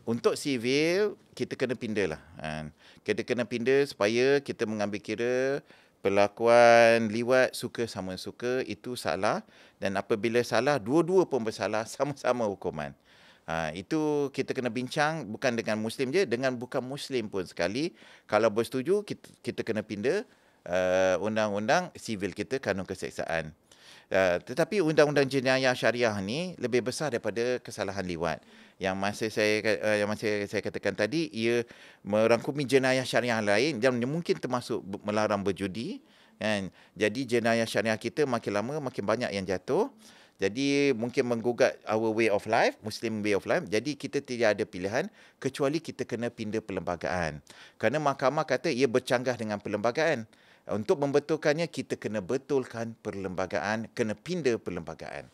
Untuk sivil, kita kena pindah lah. Kita kena pindah supaya kita mengambil kira perlakuan liwat suka sama suka itu salah, dan apabila salah, dua-dua pun bersalah, sama-sama hukuman. Itu kita kena bincang bukan dengan Muslim je, dengan bukan Muslim pun sekali. Kalau bersetuju, kita kena pindah undang-undang sivil kita, kanun keseksaan. Tetapi undang-undang jenayah syariah ni lebih besar daripada kesalahan liwat. Yang masih saya katakan tadi, ia merangkumi jenayah syariah lain dan mungkin termasuk melarang berjudi, kan. Jadi jenayah syariah kita makin lama makin banyak yang jatuh. Jadi mungkin menggugat our way of life, Muslim way of life. Jadi kita tidak ada pilihan kecuali kita kena pindah perlembagaan. Kerana mahkamah kata ia bercanggah dengan perlembagaan. Untuk membetulkannya, kita kena betulkan perlembagaan, kena pindah perlembagaan.